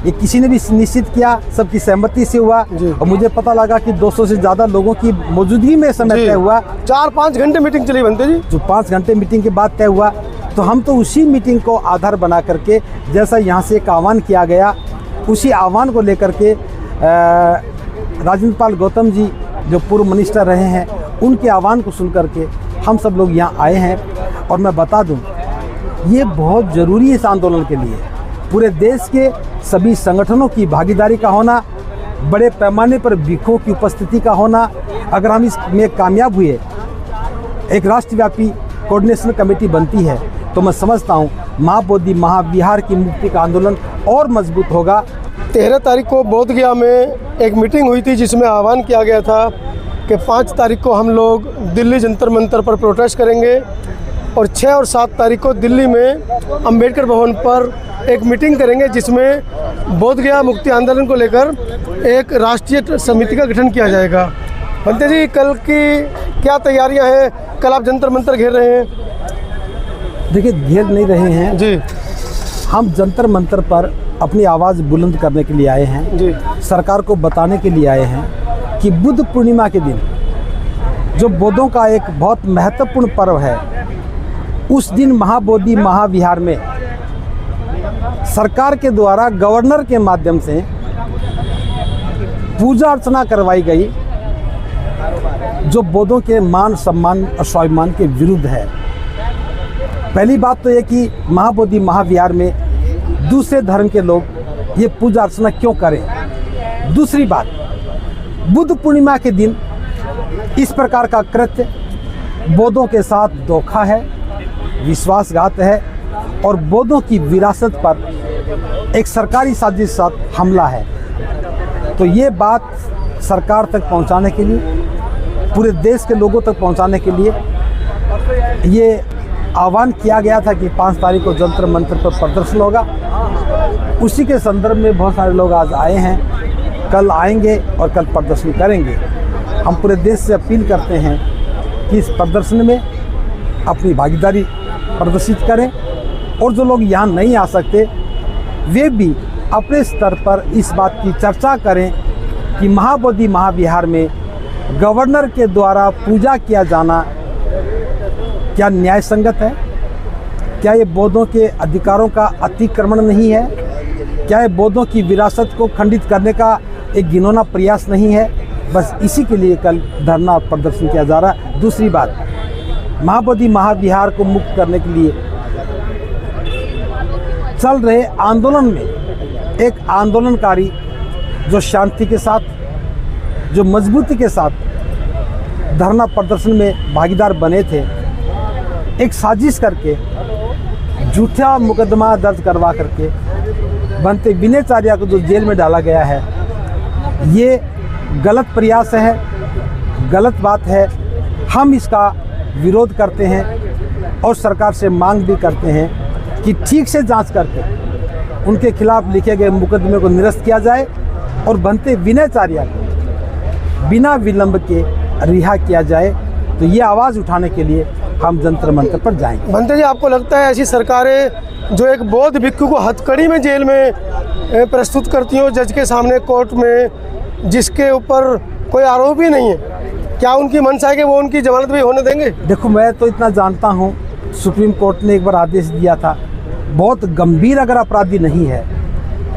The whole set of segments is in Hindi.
ये किसी ने भी निश्चित किया, सबकी सहमति से हुआ। और मुझे पता लगा कि 200 से ज़्यादा लोगों की मौजूदगी में समय तय हुआ। 4-5 घंटे मीटिंग चली बनते जी, जो 5 घंटे मीटिंग के बाद तय हुआ। तो हम तो उसी मीटिंग को आधार बना करके, जैसा यहाँ से एक आह्वान किया गया, उसी आह्वान को लेकर के राजेंद्र पाल गौतम जी जो पूर्व मिनिस्टर रहे हैं, उनके आह्वान को सुन करके हम सब लोग यहाँ आए हैं। और मैं बता दूं, ये बहुत ज़रूरी है इस आंदोलन के लिए। पूरे देश के सभी संगठनों की भागीदारी का होना, बड़े पैमाने पर भिक्षुओं की उपस्थिति का होना, अगर हम इसमें कामयाब हुए, एक राष्ट्रव्यापी कोऑर्डिनेशन कमेटी बनती है, तो मैं समझता हूँ महाबोधि महाविहार की मुक्ति का आंदोलन और मजबूत होगा। 13 तारीख को बोधगया में एक मीटिंग हुई थी जिसमें आह्वान किया गया था कि 5 तारीख को हम लोग दिल्ली जंतर मंतर पर प्रोटेस्ट करेंगे और 6 और 7 तारीख को दिल्ली में अंबेडकर भवन पर एक मीटिंग करेंगे जिसमें बोधगया मुक्ति आंदोलन को लेकर एक राष्ट्रीय समिति का गठन किया जाएगा। बनते जी, कल की क्या तैयारियां हैं? कल आप जंतर मंतर घेर रहे हैं? देखिए, घेर नहीं रहे हैं जी, हम जंतर मंतर पर अपनी आवाज़ बुलंद करने के लिए आए हैं जी। सरकार को बताने के लिए आए हैं कि बुद्ध पूर्णिमा के दिन, जो बौद्धों का एक बहुत महत्वपूर्ण पर्व है, उस दिन महाबोधि महाविहार में सरकार के द्वारा गवर्नर के माध्यम से पूजा अर्चना करवाई गई, जो बौद्धों के मान सम्मान और स्वाभिमान के विरुद्ध है। पहली बात तो ये कि महाबोधि महाविहार में दूसरे धर्म के लोग ये पूजा अर्चना क्यों करें। दूसरी बात, बुद्ध पूर्णिमा के दिन इस प्रकार का कृत्य बौद्धों के साथ धोखा है, विश्वासघात है और बौद्धों की विरासत पर एक सरकारी साजिश साथ हमला है। तो ये बात सरकार तक पहुंचाने के लिए, पूरे देश के लोगों तक पहुंचाने के लिए ये आह्वान किया गया था कि 5 तारीख को जंतर मंतर पर प्रदर्शन होगा। उसी के संदर्भ में बहुत सारे लोग आज आए हैं, कल आएंगे और कल प्रदर्शन करेंगे। हम पूरे देश से अपील करते हैं कि इस प्रदर्शन में अपनी भागीदारी प्रदर्शित करें और जो लोग यहाँ नहीं आ सकते वे भी अपने स्तर पर इस बात की चर्चा करें कि महाबोधि महाविहार में गवर्नर के द्वारा पूजा किया जाना क्या न्याय संगत है? क्या ये बौद्धों के अधिकारों का अतिक्रमण नहीं है? क्या ये बौद्धों की विरासत को खंडित करने का एक घिनौना प्रयास नहीं है? बस इसी के लिए कल धरना और प्रदर्शन किया जा रहा है। दूसरी बात, महाबोधि महाविहार को मुक्त करने के लिए चल रहे आंदोलन में एक आंदोलनकारी जो शांति के साथ, जो मजबूती के साथ धरना प्रदर्शन में भागीदार बने थे, एक साजिश करके झूठा मुकदमा दर्ज करवा करके बनते विनयचार्या को जो जेल में डाला गया है, ये गलत प्रयास है, गलत बात है। हम इसका विरोध करते हैं और सरकार से मांग भी करते हैं कि ठीक से जांच करके उनके खिलाफ लिखे गए मुकदमे को निरस्त किया जाए और बनते विनयचार्या को बिना विलंब के रिहा किया जाए। तो ये आवाज़ उठाने के लिए हम जंतर मंतर पर जाएंगे। बनते जी, आपको लगता है ऐसी सरकारें जो एक बौद्ध भिक्षु को हथकड़ी में जेल में प्रस्तुत करती हो जज के सामने कोर्ट में, जिसके ऊपर कोई आरोप ही नहीं है, क्या उनकी मंशा है कि वो उनकी जमानत भी होने देंगे? देखो, मैं तो इतना जानता हूँ, सुप्रीम कोर्ट ने एक बार आदेश दिया था, बहुत गंभीर अगर अपराधी नहीं है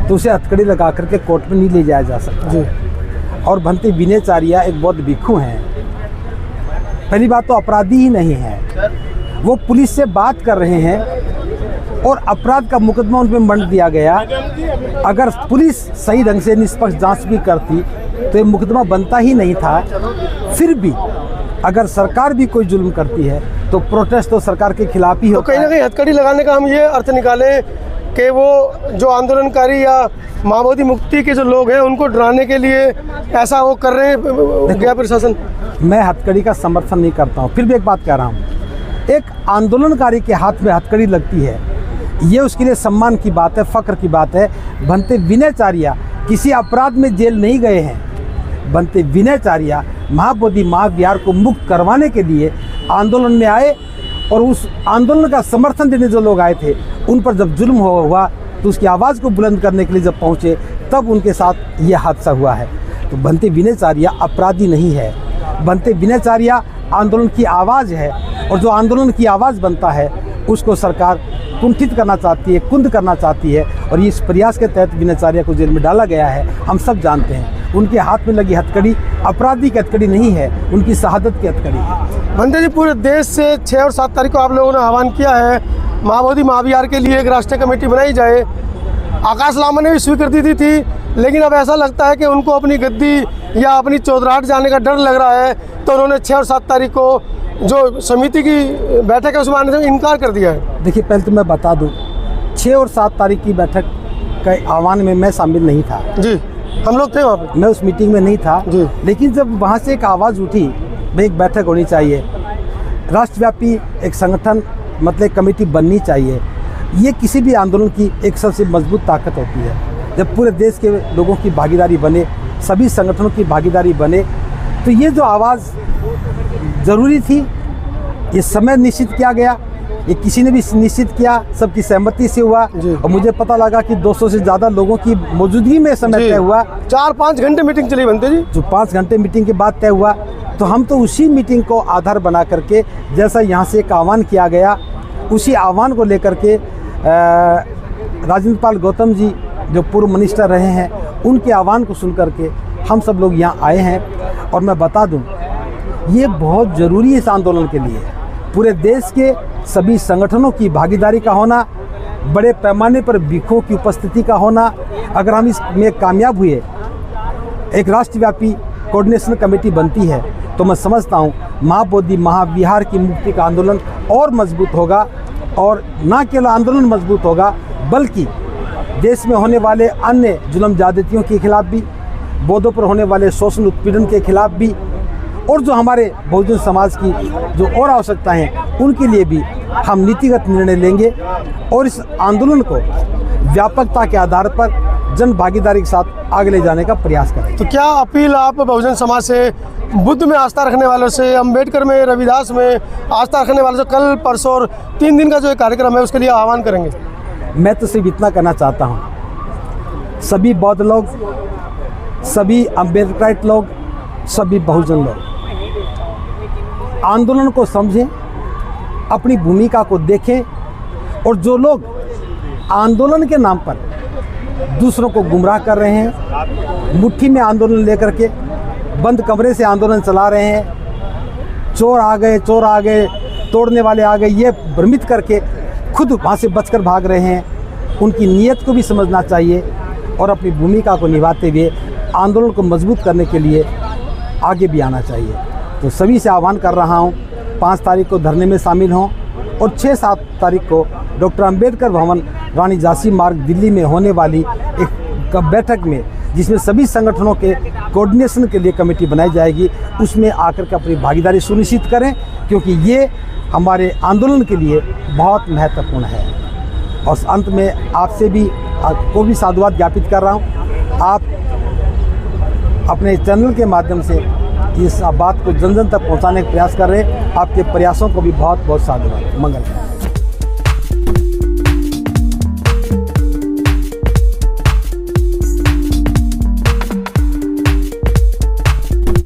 तो उसे हथकड़ी लगा करके कोर्ट में नहीं ले जाया जा सकता जी। और भंते विनयचार्या एक बौद्ध भिक्षु हैं। पहली बात तो अपराधी ही नहीं है, वो पुलिस से बात कर रहे हैं और अपराध का मुकदमा उन पर मंड दिया गया। अगर पुलिस सही ढंग से निष्पक्ष जांच भी करती तो ये मुकदमा बनता ही नहीं था। फिर भी अगर सरकार भी कोई जुल्म करती है तो प्रोटेस्ट तो सरकार के खिलाफ ही होता है। तो कहीं ना कहीं हथकड़ी लगाने का हम ये अर्थ निकालें कि वो जो आंदोलनकारी या महाबोधि मुक्ति के जो लोग हैं उनको डराने के लिए ऐसा वो कर रहे हैं गया प्रशासन? मैं हथकड़ी का समर्थन नहीं करता हूँ, फिर भी एक बात कह रहा हूँ, एक आंदोलनकारी के हाथ में हथकड़ी लगती है, ये उसके लिए सम्मान की बात है, फ़ख्र की बात है। बनते विनयचार्या किसी अपराध में जेल नहीं गए हैं। बनते विनयचार्या महाबोधि महाविहार को मुक्त करवाने के लिए आंदोलन में आए और उस आंदोलन का समर्थन देने जो लोग आए थे उन पर जब जुल्म हुआ तो उसकी आवाज़ को बुलंद करने के लिए जब पहुँचे तब उनके साथ ये हादसा हुआ है। तो बनते विनयचार्या अपराधी नहीं है, बनते विनयचार्या आंदोलन की आवाज़ है, और जो आंदोलन की आवाज़ बनता है उसको सरकार कुंठित करना चाहती है, कुंद करना चाहती है, और इस प्रयास के तहत विनयचार्या को जेल में डाला गया है। हम सब जानते हैं उनके हाथ में लगी हथकड़ी अपराधी की हथकड़ी नहीं है, उनकी शहादत की हथकड़ी है। बंदे जी, पूरे देश से 6 और 7 तारीख को आप लोगों ने आह्वान किया है महाबोधि महाविहार के लिए एक राष्ट्रीय कमेटी बनाई जाए। आकाश लामा ने भी स्वीकृति दी थी, लेकिन अब ऐसा लगता है कि उनको अपनी गद्दी या अपनी चौधराहट जाने का डर लग रहा है, तो उन्होंने 6 और 7 तारीख को जो समिति की बैठक है उसमें आने से इनकार कर दिया है। देखिए, पहले तो मैं बता दूं, 6 और 7 तारीख की बैठक का आह्वान में मैं शामिल नहीं था जी, हम लोग थे वहाँ पे, मैं उस मीटिंग में नहीं था जी। लेकिन जब वहाँ से एक आवाज़ उठी भाई एक बैठक होनी चाहिए, राष्ट्रव्यापी एक संगठन मतलब कमेटी बननी चाहिए, ये किसी भी आंदोलन की एक सबसे मजबूत ताकत होती है। जब पूरे देश के लोगों की भागीदारी बने, सभी संगठनों की भागीदारी बने, तो ये जो आवाज़ ज़रूरी थी, ये समय निश्चित किया गया, ये किसी ने भी निश्चित किया, सबकी सहमति से हुआ। और मुझे पता लगा कि 200 से ज़्यादा लोगों की मौजूदगी में समय तय हुआ। 4-5 घंटे मीटिंग चली बनते जी, जो 5 घंटे मीटिंग के बाद तय हुआ, तो हम तो उसी मीटिंग को आधार बना करके, जैसा यहाँ से एक आह्वान किया गया, उसी आह्वान को लेकर के राजेंद्र पाल गौतम जी जो पूर्व मिनिस्टर रहे हैं, उनके आह्वान को सुन करके हम सब लोग यहाँ आए हैं। और मैं बता दूँ, ये बहुत ज़रूरी है इस आंदोलन के लिए, पूरे देश के सभी संगठनों की भागीदारी का होना, बड़े पैमाने पर भिक्षुओं की उपस्थिति का होना। अगर हम इसमें कामयाब हुए, एक राष्ट्रव्यापी कोऑर्डिनेशन कमेटी बनती है, तो मैं समझता हूँ महाबोधि महाविहार की मुक्ति का आंदोलन और मजबूत होगा। और न केवल आंदोलन मजबूत होगा, बल्कि देश में होने वाले अन्य जुल्म ज़्यादतियों के खिलाफ भी, बौद्धों पर होने वाले शोषण उत्पीड़न के खिलाफ भी, और जो हमारे बहुजन समाज की जो और आवश्यकताएं हैं उनके लिए भी हम नीतिगत निर्णय लेंगे और इस आंदोलन को व्यापकता के आधार पर जन भागीदारी के साथ आगे ले जाने का प्रयास करें। तो क्या अपील आप बहुजन समाज से, बुद्ध में आस्था रखने वालों से, अम्बेडकर में, रविदास में आस्था रखने वालों से कल परसों और 3 दिन का जो कार्यक्रम है उसके लिए आह्वान करेंगे? मैं तो सिर्फ इतना करना चाहता हूँ, सभी बौद्ध लोग, सभी अम्बेडकराइट लोग, सभी बहुजन लोग आंदोलन को समझें, अपनी भूमिका को देखें, और जो लोग आंदोलन के नाम पर दूसरों को गुमराह कर रहे हैं, मुट्ठी में आंदोलन लेकर के बंद कमरे से आंदोलन चला रहे हैं, चोर आ गए, तोड़ने वाले आ गए, ये भ्रमित करके खुद वहाँ से बचकर भाग रहे हैं, उनकी नीयत को भी समझना चाहिए और अपनी भूमिका को निभाते हुए आंदोलन को मजबूत करने के लिए आगे भी आना चाहिए। तो सभी से आह्वान कर रहा हूँ, 5 तारीख को धरने में शामिल हों, और 6-7 तारीख को डॉक्टर अंबेडकर भवन, रानी झांसी मार्ग, दिल्ली में होने वाली एक बैठक में, जिसमें सभी संगठनों के कोऑर्डिनेशन के लिए कमेटी बनाई जाएगी, उसमें आकर के अपनी भागीदारी सुनिश्चित करें, क्योंकि ये हमारे आंदोलन के लिए बहुत महत्वपूर्ण है। और अंत में आपसे भी को भी साधुवाद ज्ञापित कर रहा हूँ, आप अपने चैनल के माध्यम से इस बात को जन जन तक पहुँचाने का प्रयास कर रहे हैं, आपके प्रयासों को भी बहुत बहुत साधुवाद। मंगल।